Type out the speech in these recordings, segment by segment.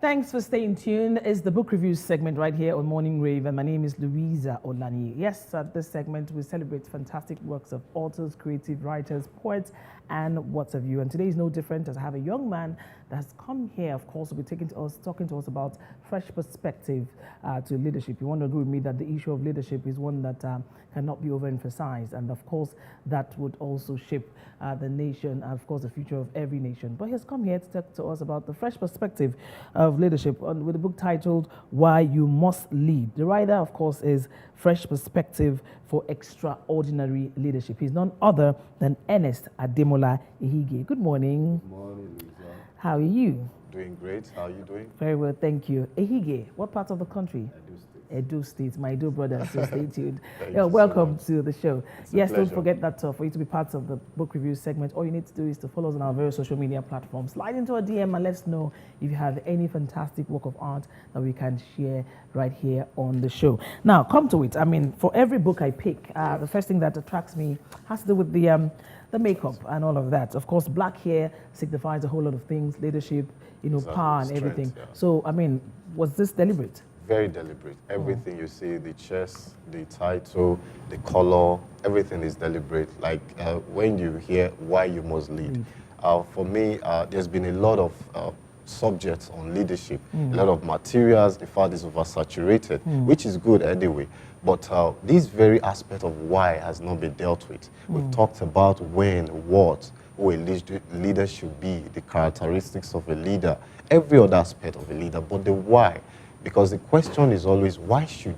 Thanks for staying tuned. It's the book review segment right here on Morning Rave, and my name is Louisa Olani. Yes, at this segment, we celebrate fantastic works of authors, creative writers, poets, and what have you. And today is no different, as I have a young man that has come here, of course, will be talking to us about fresh perspective to leadership. You want to agree with me that the issue of leadership is one that cannot be overemphasized, and of course, that would also shape the nation, and of course, the future of every nation. But he's come here to talk to us about the fresh perspective of leadership with a book titled Why You Must Lead. The writer, of course, is Fresh Perspective for Extraordinary Leadership. He's none other than Ernest Ademola Ehigie. Good morning. Good morning, Lisa. How are you? Doing great. How are you doing? Very well, thank you. Ehigie, what part of the country? Edo State. Edo State, my Edo brothers, so stay tuned. You welcome to the show. Yes, don't pleasure. forget that for you to be part of the book review segment, all you need to do is to follow us on our various social media platforms. Slide into a DM and let us know if you have any fantastic work of art that we can share right here on the show. Now, come to it. I mean, for every book I pick, the first thing that attracts me has to do with the makeup and all of that. Of course, black hair signifies a whole lot of things, leadership, power and everything. Yeah. So, I mean, was this deliberate? Very deliberate. Everything you see, the chest, the title, the color, everything is deliberate. Like when you hear Why You Must Lead. For me, there's been a lot of subjects on leadership, a lot of materials. In fact, it's oversaturated, which is good anyway. But this very aspect of why has not been dealt with. We've talked about when, what, who a leader should be, the characteristics of a leader, every other aspect of a leader, but the why. Because the question is always, why should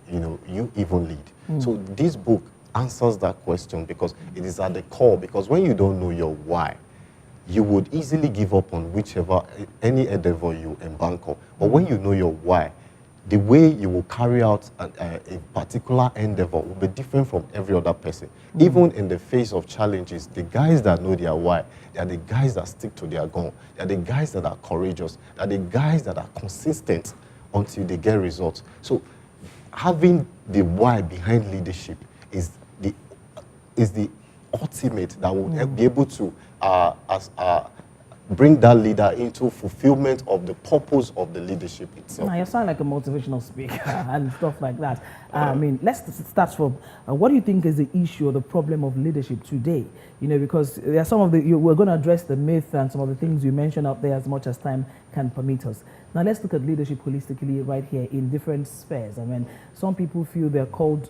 you even lead? So this book answers that question because it is at the core. Because when you don't know your why, you would easily give up on any endeavor you embark on. But when you know your why, the way you will carry out a particular endeavor will be different from every other person. Even in the face of challenges, the guys that know their why, they are the guys that stick to their gun. They are the guys that are courageous. They are the guys that are consistent until they get results. So having the why behind leadership is the ultimate that will be able to bring that leader into fulfillment of the purpose of the leadership itself. Now, you sound like a motivational speaker and stuff like that. I mean, let's start from what do you think is the issue or the problem of leadership today? Because there are some of we're going to address the myth and some of the things you mentioned out there as much as time can permit us. Now, let's look at leadership holistically right here in different spheres. I mean, some people feel they're called,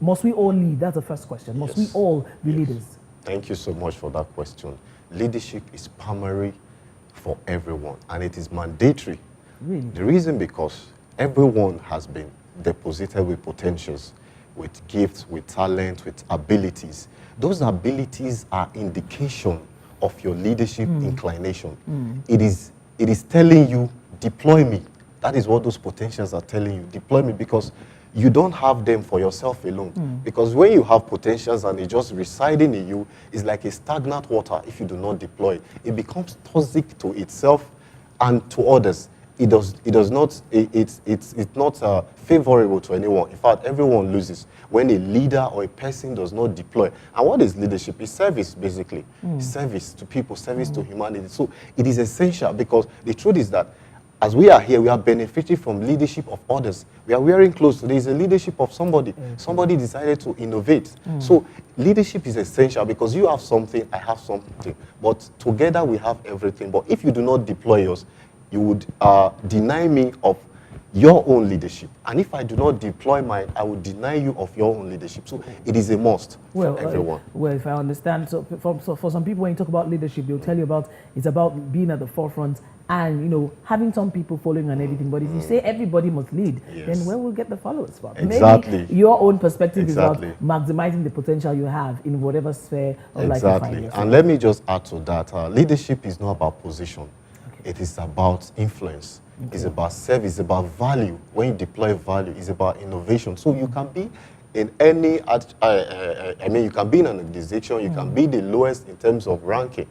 must we all lead? That's the first question. Must we all be leaders? Thank you so much for that question. Leadership is primary for everyone, and it is mandatory. Really? The reason because everyone has been deposited with potentials, with gifts, with talent, with abilities. Those abilities are indication of your leadership inclination. It is telling you, deploy me. That is what those potentials are telling you. Deploy me, because you don't have them for yourself alone. Because when you have potentials and it's just residing in you, it's like a stagnant water. If you do not deploy it, it becomes toxic to itself and to others. It's not favorable to anyone. In fact, everyone loses when a leader or a person does not deploy. And what is leadership? It's service, basically. Service to people, service to humanity. So it is essential, because the truth is that as we are here, we are benefiting from leadership of others. We are wearing clothes. There is a leadership of somebody. Somebody decided to innovate. So leadership is essential, because you have something, I have something. But together we have everything. But if you do not deploy yours, you would deny me of your own leadership. And if I do not deploy mine, I will deny you of your own leadership. So it is a must for everyone. Well, if I understand, so for some people, when you talk about leadership, they'll tell you it's about being at the forefront and, having some people following and everything. But if you say everybody must lead, then where will get the followers from? Exactly. Maybe your own perspective is about maximizing the potential you have in whatever sphere of life you find yourself. And let me just add to that. Leadership is not about position. It is about influence. It's about service. It's about value. When you deploy value, it's about innovation. So you can be in any, you can be in an organization, you can be the lowest in terms of ranking,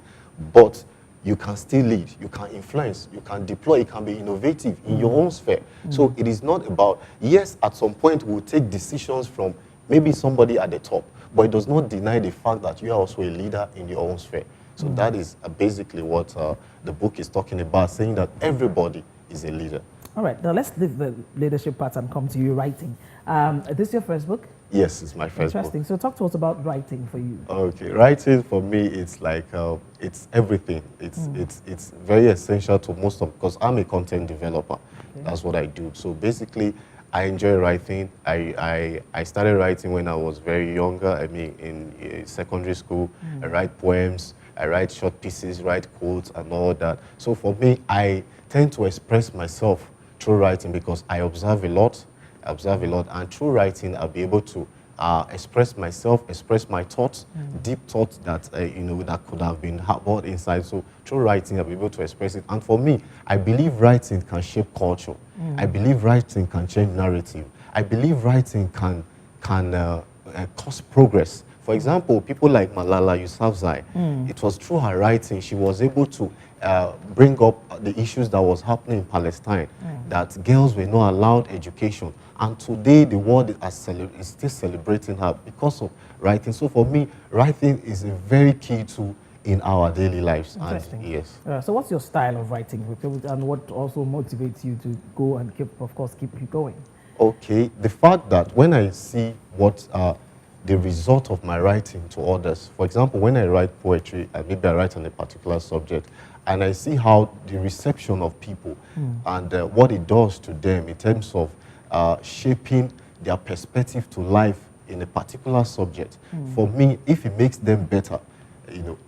but you can still lead, you can influence, you can deploy, you can be innovative in your own sphere. So it is not about, yes, at some point we'll take decisions from maybe somebody at the top, but it does not deny the fact that you are also a leader in your own sphere. So that is basically what the book is talking about, saying that everybody is a leader. All right, now let's leave the leadership part and come to you writing. This is your first book? Yes, it's my first book. Interesting. So talk to us about writing for you. Okay, writing for me, it's like it's everything. It's very essential to most of, because I'm a content developer. Okay. That's what I do. So basically, I enjoy writing. I started writing when I was very younger. I mean, in secondary school, I write poems, I write short pieces, write quotes, and all that. So for me, I tend to express myself through writing because I observe a lot. And through writing, I'll be able to express myself, express my thoughts, deep thoughts that that could have been harbored inside. So through writing, I'll be able to express it. And for me, I believe writing can shape culture. I believe writing can change narrative. I believe writing can cause progress. For example, people like Malala Yousafzai, it was through her writing she was able to bring up the issues that was happening in Palestine, that girls were not allowed education. And today the world is still celebrating her because of writing. So for me, writing is a very key tool in our daily lives. Interesting. And yes. So what's your style of writing, and what also motivates you to go and keep you going? Okay, the fact that when I see what the result of my writing to others, for example, when I write poetry, and maybe I write on a particular subject, and I see how the reception of people and what it does to them in terms of shaping their perspective to life in a particular subject. For me, if it makes them better,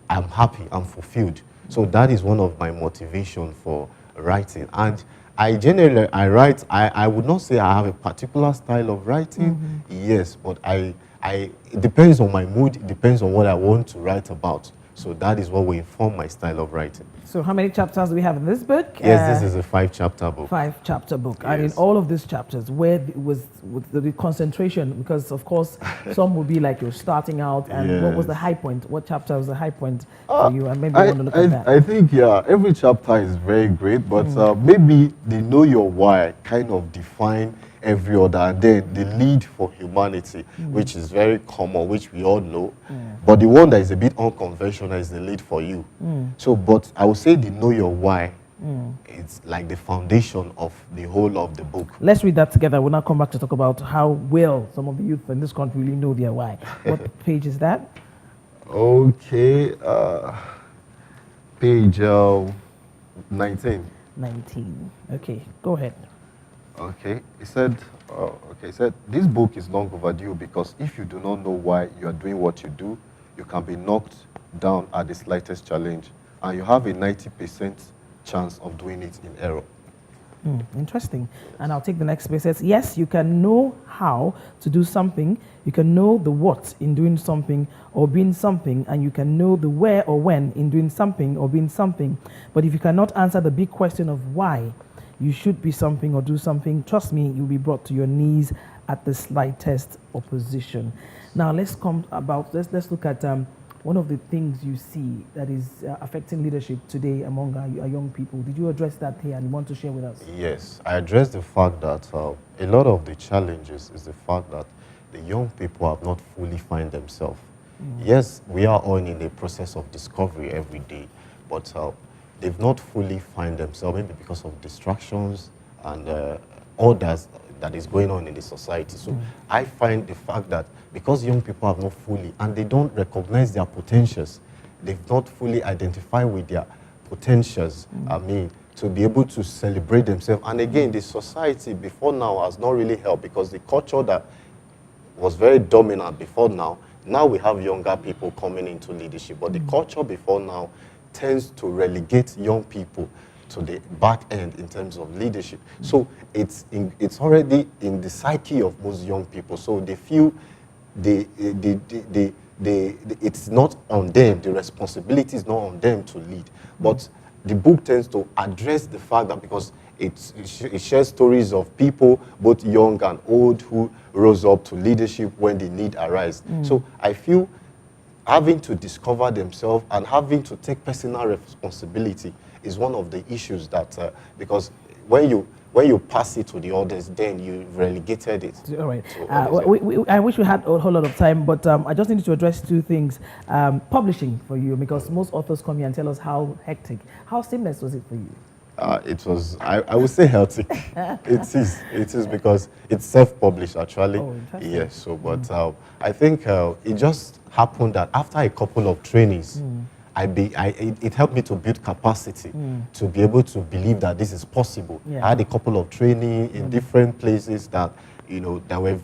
I'm happy, I'm fulfilled. So that is one of my motivation for writing. And I generally, I would not say I have a particular style of writing, yes, but it depends on my mood, it depends on what I want to write about. So that is what will inform my style of writing. So how many chapters do we have in this book? Yes, this is a 5-chapter book. 5-chapter book. Yes. And in all of these chapters, where was the concentration? Because of course, some will be like you're starting out, and what was the high point? What chapter was the high point for you? And maybe you want to look at that. I think, every chapter is very great, but maybe the Know Your Why kind of define every other, and then the lead for humanity, which is very common, which we all know. But the one that is a bit unconventional is the lead for you. So, but I would say the Know Your Why, it's like the foundation of the whole of the book. Let's read that together. We'll now come back to talk about how well some of the youth in this country really know their why. What page is that? Okay, page 19. 19. Okay, go ahead. Okay, he said, this book is long overdue because if you do not know why you are doing what you do, you can be knocked down at the slightest challenge, and you have a 90% chance of doing it in error. Interesting. And I'll take the next space. It says, yes, you can know how to do something, you can know the what in doing something or being something, and you can know the where or when in doing something or being something. But if you cannot answer the big question of why you should be something or do something, trust me, you'll be brought to your knees at the slightest opposition. Now let's look at one of the things you see that is affecting leadership today among our young people. Did you address that here and you want to share with us? Yes, I addressed the fact that a lot of the challenges is the fact that the young people have not fully found themselves. Yes, we are all in a process of discovery every day, but they've not fully found themselves, maybe because of distractions and all that is going on in the society. So I find the fact that because young people have not fully, and they don't recognize their potentials, they've not fully identified with their potentials, to be able to celebrate themselves. And again, the society before now has not really helped, because the culture that was very dominant before now we have younger people coming into leadership, but the culture before now tends to relegate young people to the back end in terms of leadership. So it's already in the psyche of most young people. So they feel it's not on them, the responsibility is not on them to lead. But the book tends to address the fact that because it shares stories of people, both young and old, who rose up to leadership when the need arose. So I feel having to discover themselves and having to take personal responsibility is one of the issues that, because when you pass it to the others, then you relegated it. All right. I wish we had a whole lot of time, but I just needed to address two things. Publishing for you, because most authors come here and tell us how hectic. How seamless was it for you? It was, I would say healthy. It is because it's self-published actually. Oh, interesting. Yes, so, but I think it just happened that after a couple of trainings, it helped me to build capacity to be able to believe that this is possible. Yeah. I had a couple of training in different places that, you know, that were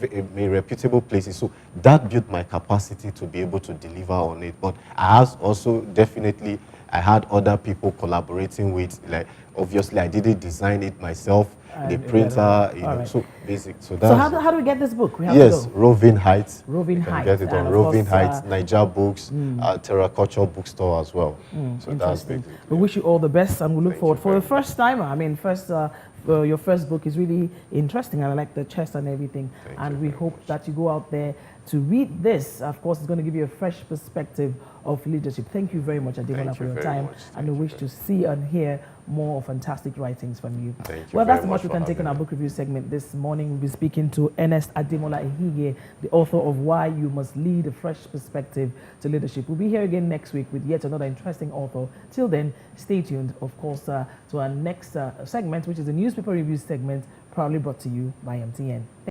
reputable places. So that built my capacity to be able to deliver on it. But I also definitely, I had other people collaborating with, like, obviously I didn't design it myself, the printer, you know, right. so basic. So that's So how do we get this book? We have yes, to go. Roving Heights. Roving You can Heights, get it and on of Roving course, Heights, Niger Books, Terraculture Bookstore as well. So that's Interesting. basically. We wish you all the best, and we look Thank forward you for the very first time. I mean, your first book is really interesting, and I like the chest and everything. Thank And you we very hope much. that you go out there to read this. Of course, it's going to give you a fresh perspective of leadership. Thank you very much, Ademola, Thank for you your very time, much. and Thank we you wish to see and hear more fantastic writings from you. Thank you Well, that's very the much much we for can take in our having me. book review segment this morning. We'll be speaking to Ernest Ademola Ehigie, the author of Why You Must Lead, a Fresh Perspective to Leadership. We'll be here again next week with yet another interesting author. Till then, stay tuned, of course, to our next segment, which is the newspaper review segment, proudly brought to you by MTN.